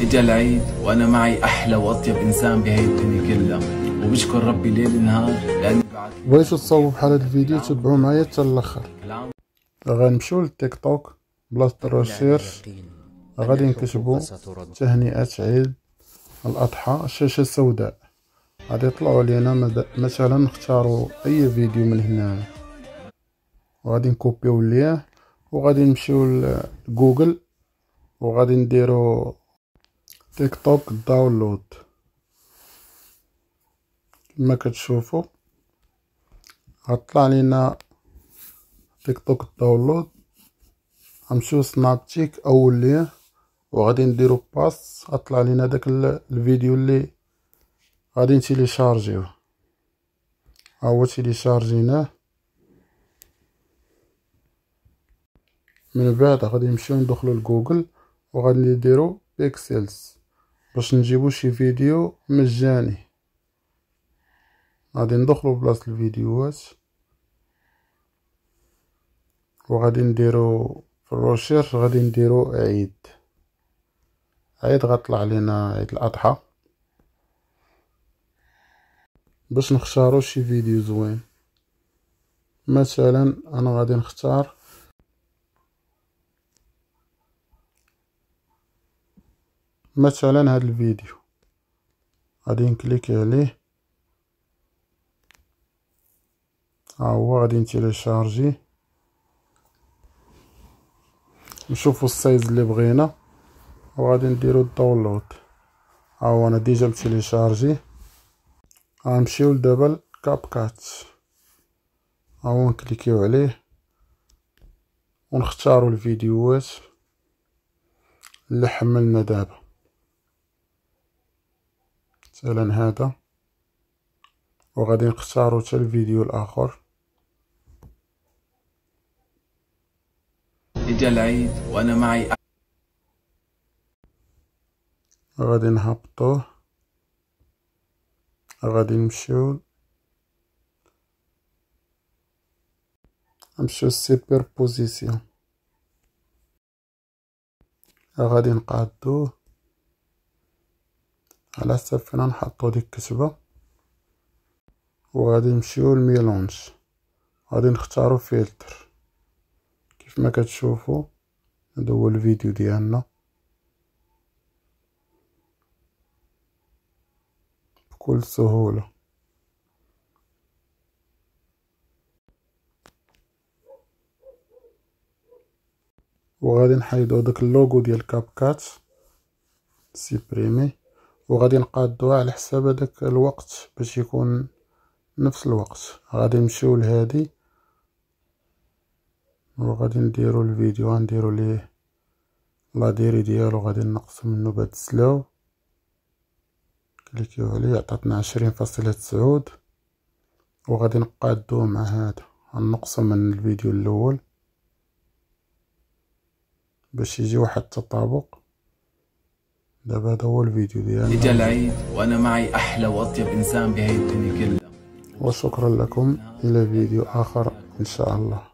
اجا العيد وانا معي احلى واطيب انسان بهي الدنيا كلها، وبشكر ربي ليل نهار لاني بغيتو تصاوبوا بحال هاد الفيديو تبعوا معايا حتى الاخر. غنمشيو للتيك توك بلاصه الريشيرش، غادي نكتبوا تهنئة عيد الاضحى الشاشه السوداء، غادي يطلعوا لينا مثلا نختاروا اي فيديو من هنا وغادي نكوبيو ليه وغادي نمشيو لجوجل وغادي نديرو تيك توك داونلود. كما كتشوفوا غطلع لينا تيك توك داونلود. غنمشيو سنابتيك اول ليه وغادي نديرو باس، غطلع لينا داك الفيديو اللي غادي نتيليشارجيوه. ها هو تيليشارجيناه. من بعد غادي نمشيو ندخلو لجوجل وغادي نديرو بيكسلز باش نجيبو شي فيديو مجاني. غادي ندخلو بلاصه الفيديوهات وغادي نديرو في الروشيرش غادي نديرو عيد. غطلع لينا عيد الاضحى باش نختارو شي فيديو زوين. مثلا انا غادي نختار مثلا هاد الفيديو، غادي نكليكي عليه. ها هو غادي نتيليشارجي، نشوفو السايز اللي بغينا وغادي نديرو الداونلود. ها هو انا ديجا متيليشارجي. غنمشيو لدابا الكاب كات، ها هو نكليكيو عليه ونختارو الفيديوهات اللي حملنا دابا، مثلا هذا، وغادي نختارو حتى الفيديو الاخر. اجا العيد وانا معي غادي نهبطوه، غادي نمشيو سوبر بوزيسيون، غادي نقادوه على حسب فين نحطو ديك الكتبه وغادي نمشيو لميلونج. غادي نختارو فلتر كيف ما كتشوفوا. هذا هو الفيديو ديالنا بكل سهوله. وغادي نحيدو داك اللوغو ديال كاب كات سيبريمي وغادي نقادوها على حساب هذاك الوقت باش يكون نفس الوقت. غادي نمشيو لهادي وغادي نديرو الفيديو، غنديرو ليه لا ديري ديالو، غادي نقص منه بهاد السلاو، كليكيو عليه عطاتنا 20.9 وغادي نقادوه مع هذا. غنقصو من الفيديو الاول باش يجي واحد التطابق. دابا هذا هو الفيديو ديالنا. اجا العيد وانا معي احلى واطيب انسان بهي الدنيا كلها. وشكرا لكم، الى فيديو اخر ان شاء الله.